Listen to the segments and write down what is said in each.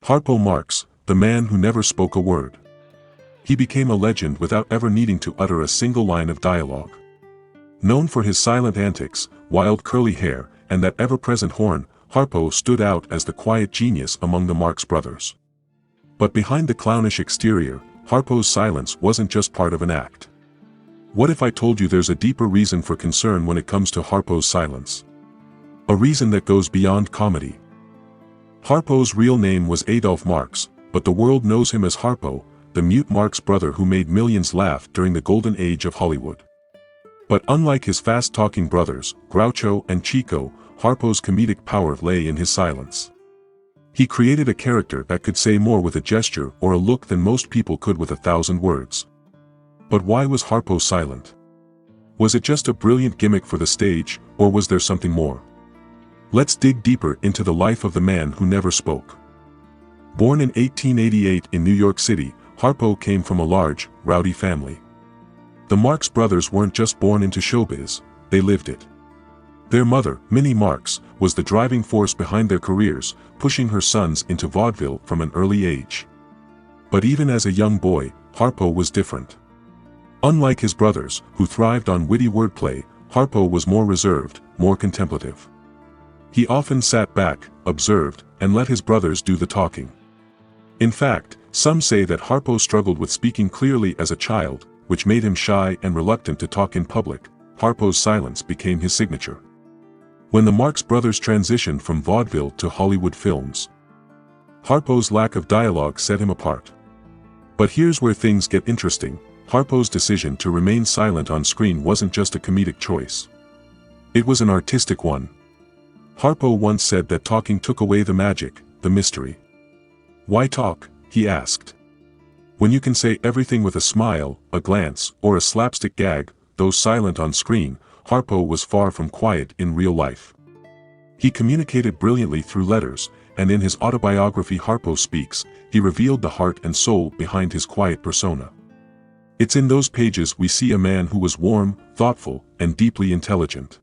Harpo Marx, the man who never spoke a word. He became a legend without ever needing to utter a single line of dialogue. Known for his silent antics, wild curly hair, and that ever-present horn, Harpo stood out as the quiet genius among the Marx brothers. But behind the clownish exterior, Harpo's silence wasn't just part of an act. What if I told you there's a deeper reason for concern when it comes to Harpo's silence? A reason that goes beyond comedy. Harpo's real name was Adolf Marx, but the world knows him as Harpo, the mute Marx brother who made millions laugh during the golden age of Hollywood. But unlike his fast-talking brothers, Groucho and Chico, Harpo's comedic power lay in his silence. He created a character that could say more with a gesture or a look than most people could with 1,000 words. But why was Harpo silent? Was it just a brilliant gimmick for the stage, or was there something more? Let's dig deeper into the life of the man who never spoke. Born in 1888 in New York City, Harpo came from a large, rowdy family. The Marx brothers weren't just born into showbiz, they lived it. Their mother, Minnie Marx, was the driving force behind their careers, pushing her sons into vaudeville from an early age. But even as a young boy, Harpo was different. Unlike his brothers, who thrived on witty wordplay, Harpo was more reserved, more contemplative. He often sat back, observed, and let his brothers do the talking. In fact, some say that Harpo struggled with speaking clearly as a child, which made him shy and reluctant to talk in public. Harpo's silence became his signature. When the Marx brothers transitioned from vaudeville to Hollywood films, Harpo's lack of dialogue set him apart. But here's where things get interesting. Harpo's decision to remain silent on screen wasn't just a comedic choice. It was an artistic one. Harpo once said that talking took away the magic, the mystery. Why talk? He asked. When you can say everything with a smile, a glance, or a slapstick gag, though silent on screen, Harpo was far from quiet in real life. He communicated brilliantly through letters, and in his autobiography Harpo Speaks, he revealed the heart and soul behind his quiet persona. It's in those pages we see a man who was warm, thoughtful, and deeply intelligent.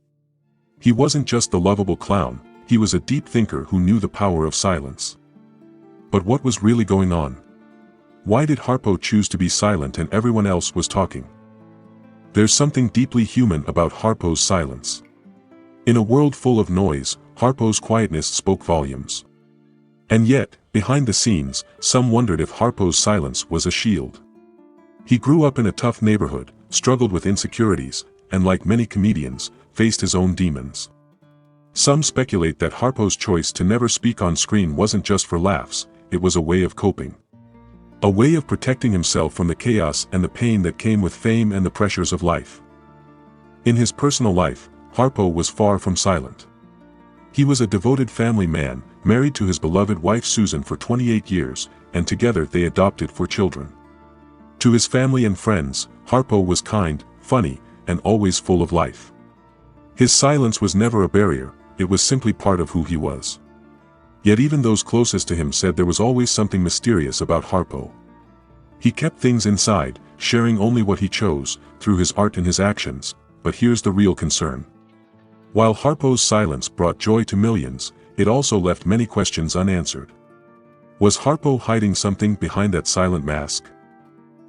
He wasn't just the lovable clown, he was a deep thinker who knew the power of silence. But what was really going on? Why did Harpo choose to be silent and everyone else was talking? There's something deeply human about Harpo's silence. In a world full of noise, Harpo's quietness spoke volumes. And yet, behind the scenes, some wondered if Harpo's silence was a shield. He grew up in a tough neighborhood, struggled with insecurities, and like many comedians, faced his own demons. Some speculate that Harpo's choice to never speak on screen wasn't just for laughs, it was a way of coping. A way of protecting himself from the chaos and the pain that came with fame and the pressures of life. In his personal life, Harpo was far from silent. He was a devoted family man, married to his beloved wife Susan for 28 years, and together they adopted 4 children. To his family and friends, Harpo was kind, funny, and always full of life. His silence was never a barrier, it was simply part of who he was. Yet even those closest to him said there was always something mysterious about Harpo. He kept things inside, sharing only what he chose, through his art and his actions, but here's the real concern. While Harpo's silence brought joy to millions, it also left many questions unanswered. Was Harpo hiding something behind that silent mask?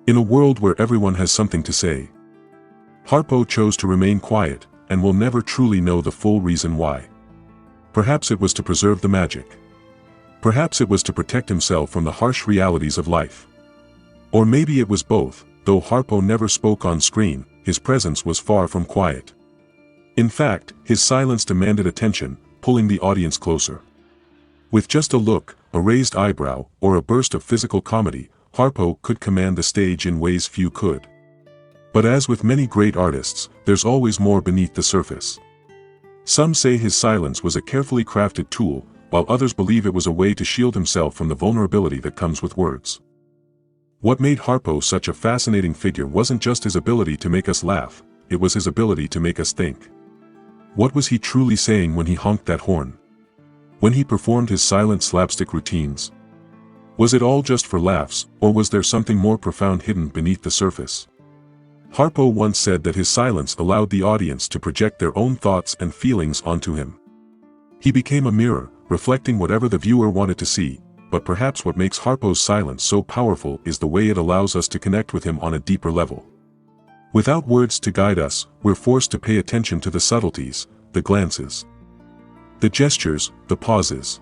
In a world where everyone has something to say, Harpo chose to remain quiet, and will never truly know the full reason why. Perhaps it was to preserve the magic. Perhaps it was to protect himself from the harsh realities of life. Or maybe it was both. Though Harpo never spoke on screen, his presence was far from quiet. In fact, his silence demanded attention, pulling the audience closer. With just a look, a raised eyebrow, or a burst of physical comedy, Harpo could command the stage in ways few could. But as with many great artists, there's always more beneath the surface. Some say his silence was a carefully crafted tool, while others believe it was a way to shield himself from the vulnerability that comes with words. What made Harpo such a fascinating figure wasn't just his ability to make us laugh, it was his ability to make us think. What was he truly saying when he honked that horn? When he performed his silent slapstick routines? Was it all just for laughs, or was there something more profound hidden beneath the surface? Harpo once said that his silence allowed the audience to project their own thoughts and feelings onto him. He became a mirror, reflecting whatever the viewer wanted to see, but perhaps what makes Harpo's silence so powerful is the way it allows us to connect with him on a deeper level. Without words to guide us, we're forced to pay attention to the subtleties, the glances, the gestures, the pauses.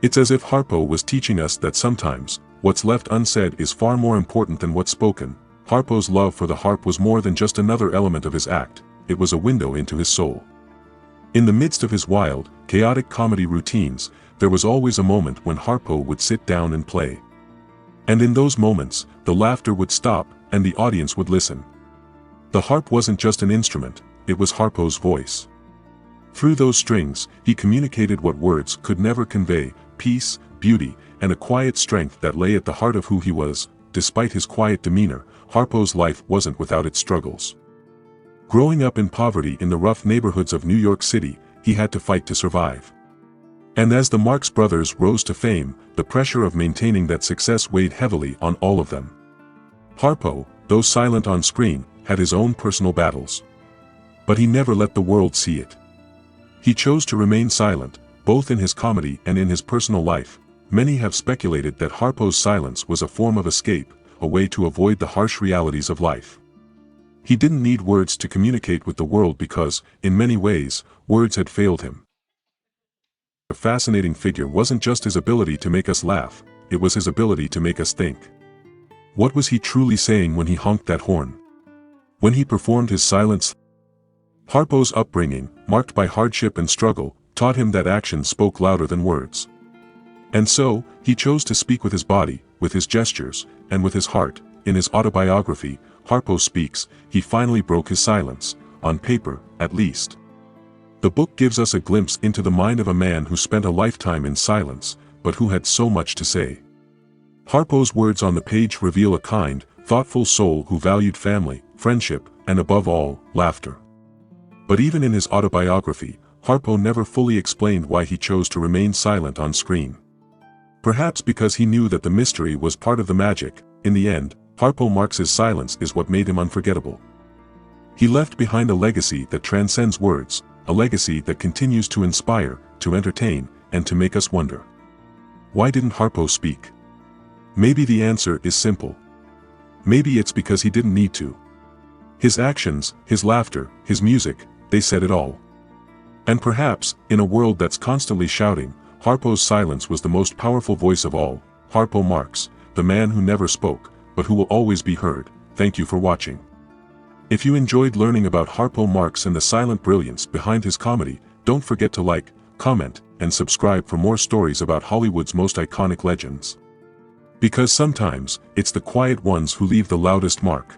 It's as if Harpo was teaching us that sometimes, what's left unsaid is far more important than what's spoken. Harpo's love for the harp was more than just another element of his act, it was a window into his soul. In the midst of his wild, chaotic comedy routines, there was always a moment when Harpo would sit down and play. And in those moments, the laughter would stop, and the audience would listen. The harp wasn't just an instrument, it was Harpo's voice. Through those strings, he communicated what words could never convey: peace, beauty, and a quiet strength that lay at the heart of who he was. Despite his quiet demeanor, Harpo's life wasn't without its struggles. Growing up in poverty in the rough neighborhoods of New York City, he had to fight to survive. And as the Marx brothers rose to fame, the pressure of maintaining that success weighed heavily on all of them. Harpo, though silent on screen, had his own personal battles. But he never let the world see it. He chose to remain silent, both in his comedy and in his personal life. Many have speculated that Harpo's silence was a form of escape, a way to avoid the harsh realities of life. He didn't need words to communicate with the world because, in many ways, words had failed him. A fascinating figure wasn't just his ability to make us laugh, it was his ability to make us think. What was he truly saying when he honked that horn? When he performed his silence? Harpo's upbringing, marked by hardship and struggle, taught him that action spoke louder than words. And so, he chose to speak with his body, with his gestures, and with his heart. In his autobiography, Harpo Speaks, he finally broke his silence, on paper, at least. The book gives us a glimpse into the mind of a man who spent a lifetime in silence, but who had so much to say. Harpo's words on the page reveal a kind, thoughtful soul who valued family, friendship, and above all, laughter. But even in his autobiography, Harpo never fully explained why he chose to remain silent on screen. Perhaps because he knew that the mystery was part of the magic. In the end, Harpo Marx's silence is what made him unforgettable. He left behind a legacy that transcends words, a legacy that continues to inspire, to entertain, and to make us wonder. Why didn't Harpo speak? Maybe the answer is simple. Maybe it's because he didn't need to. His actions, his laughter, his music, they said it all. And perhaps, in a world that's constantly shouting, Harpo's silence was the most powerful voice of all. Harpo Marx, the man who never spoke, but who will always be heard. Thank you for watching. If you enjoyed learning about Harpo Marx and the silent brilliance behind his comedy, don't forget to like, comment, and subscribe for more stories about Hollywood's most iconic legends. Because sometimes, it's the quiet ones who leave the loudest mark.